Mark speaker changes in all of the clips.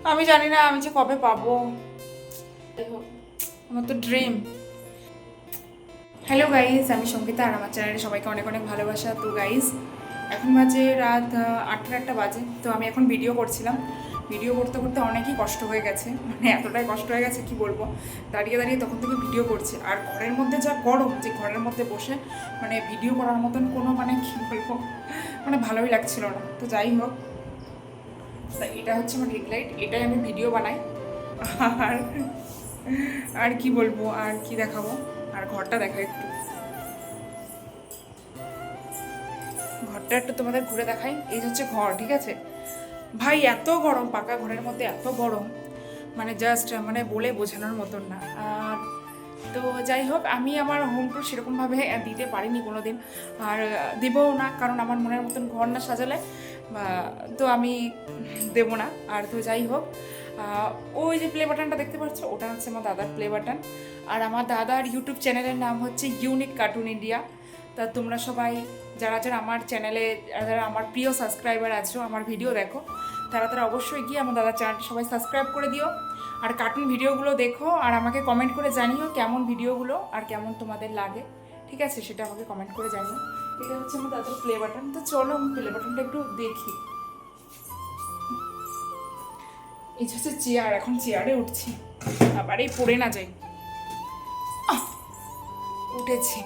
Speaker 1: আমি জানি না আমি যে কবে পাবো। আমার তো ড্রিম। হ্যালো গাইজ, আমি সঙ্গীতা আর আমার চ্যানেলে সবাইকে অনেক অনেক ভালোবাসা। তো গাইজ এখন বাজে রাত 8টা বাজে। তো আমি এখন ভিডিও করছিলাম। ভিডিও করতে করতে অনেকই কষ্ট হয়ে গেছে, মানে এতটাই কষ্ট হয়ে গেছে কি বলবো। দাঁড়িয়ে দাঁড়িয়ে তখন থেকে ভিডিও করছি, আর ঘরের মধ্যে যা গরম যে ঘরের মধ্যে বসে মানে ভিডিও করার মতন কোনো মানে কি বলবো, মানে ভালোই লাগছিল না। তো যাই হোক, এটা হচ্ছে আমার রিং লাইট, এটাই আমি ভিডিও বানাই। আর আর কি বলবো, আর কি দেখাবো। আর ঘরটা দেখাই একটু, ঘরটা একটু তোমাদের ঘুরে দেখাই। এই হচ্ছে ঘর, ঠিক আছে ভাই। এত গরম, পাকা ঘরের মধ্যে এত গরম, মানে জাস্ট মানে বলে বোঝানোর মতন না। আর তো যাই হোক, আমি আমার হোম টুর সেরকমভাবে দিতে পারিনি কোনো দিন, আর দেবও না, কারণ আমার মনের মতন ঘর না সাজালে তো আমি দেবো না। আর তো যাই হোক, ওই যে প্লে বাটনটা দেখতে পাচ্ছ, ওটা হচ্ছে আমার দাদার প্লে বাটন। আর আমার দাদার ইউটিউব চ্যানেলের নাম হচ্ছে ইউনিক কার্টুন ইন্ডিয়া। তা তোমরা সবাই যারা যারা আমার চ্যানেলে, যারা আমার প্রিয় সাবস্ক্রাইবার আছো, আমার ভিডিও দেখো, তারা তারা অবশ্যই গিয়ে আমার দাদার চ্যানেলটা সবাই সাবস্ক্রাইব করে দিও। আর কার্টুন ভিডিওগুলো দেখো, আর আমাকে কমেন্ট করে জানিও কেমন ভিডিওগুলো আর কেমন তোমাদের লাগে, ঠিক আছে? সেটা আমাকে কমেন্ট করে জানিও। এটা হচ্ছে আমার দাদার প্লে বাটন। তো চলো আমি প্লে বাটনটা একটু দেখি। এই হচ্ছে চেয়ার, এখন চেয়ারে উঠছি, আবার এই পড়ে না যাই। উঠেছি।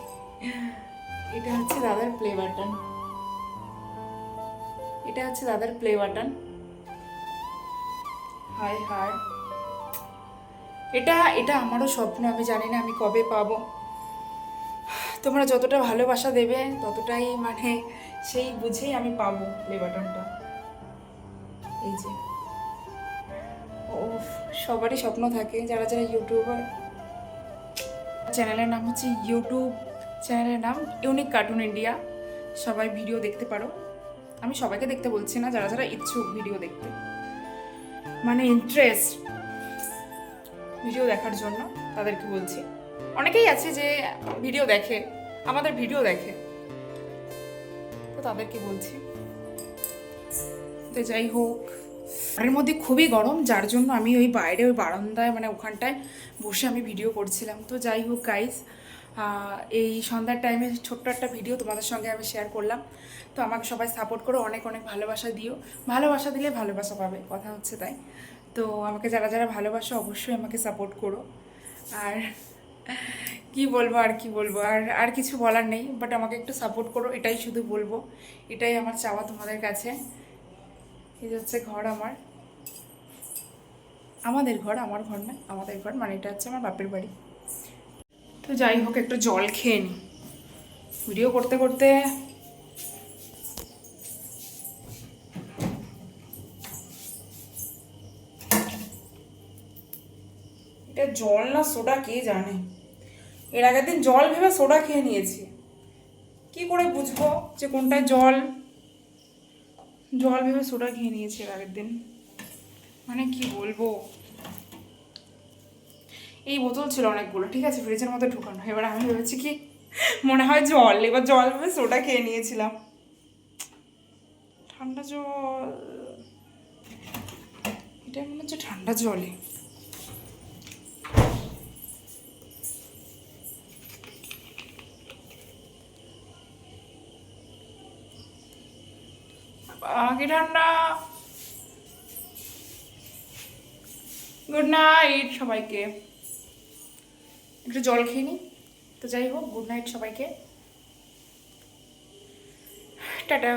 Speaker 1: এটা হচ্ছে দাদার প্লে বাটন, এটা হচ্ছে দাদার প্লে বাটন। হাই হাই, এটা এটা আমারও স্বপ্ন, আমি জানি না আমি কবে পাবো। তোমরা যতটা ভালোবাসা দেবে ততটাই মানে সেই বুঝেই আমি পাবো প্লে বাটনটা। এই যে, ও, সবারই স্বপ্ন থাকে যারা যারা ইউটিউবার। চ্যানেলের নাম হচ্ছে ইউটিউব চ্যানেলের নাম ইউনিক কার্টুন ইন্ডিয়া। সবাই ভিডিও দেখতে পারো। আমি সবাইকে দেখতে বলছি না, যারা যারা ইচ্ছুক ভিডিও দেখতে, মানে ইন্টারেস্ট ভিডিও দেখার জন্য, তাদেরকে বলছি। অনেকেই আছে যে ভিডিও দেখে, আমাদের ভিডিও দেখে, তো তাদেরকে বলছি। তো যাই হোক, ঘরের মধ্যে খুবই গরম, যার জন্য আমি ওই বাইরে ওই বারান্দায় মানে ওখানটায় বসে আমি ভিডিও করছিলাম। তো যাই হোক গাইজ, এই সন্ধ্যার টাইমে ছোট্ট একটা ভিডিও তোমাদের সঙ্গে আমি শেয়ার করলাম। তো আমাকে সবাই সাপোর্ট করো, অনেক অনেক ভালোবাসা দিও। ভালোবাসা দিলে ভালোবাসা পাবে, কথা হচ্ছে তাই। তো আমাকে যারা যারা ভালোবাসো অবশ্যই আমাকে সাপোর্ট করো। আর কি বলবো, আর কি বলবো, আর আর কিছু বলার নেই, বাট আমাকে একটু সাপোর্ট করো, এটাই শুধু বলবো। এটাই আমার চাওয়া তোমাদের কাছে। এই হচ্ছে ঘর আমার, আমাদের ঘর, আমার ঘর না, আমাদের ঘর, মানে এটা হচ্ছে আমার বাপের বাড়ি। তো যাই হোক, একটু জল খেয়ে নিই ভিডিও করতে করতে। এটা জল না সোডা কে জানে। এর আগের দিন জল ভেবে সোডা খেয়ে নিয়েছি। কি করে বুঝবো যে কোনটায় জল? জল ভেবে সোডা খেয়ে নিয়েছি এর আগের দিন, মানে কি বলবো। এই বোতল ছিল অনেকগুলো, ঠিক আছে, ফ্রিজের মধ্যে ঢুকানো। এবার আমি ভেবেছি কি মনে হয় জল, এবার জল ভেবে সোডা খেয়ে নিয়েছিলাম। ঠান্ডা জল, এটা মনে হচ্ছে ঠান্ডা জলে। কি ঠান্ডা। গুড নাইট সবাইকে। একটু জল খেয়ে নিই। তো যাই হোক, গুড নাইট সবাইকে, টাটা।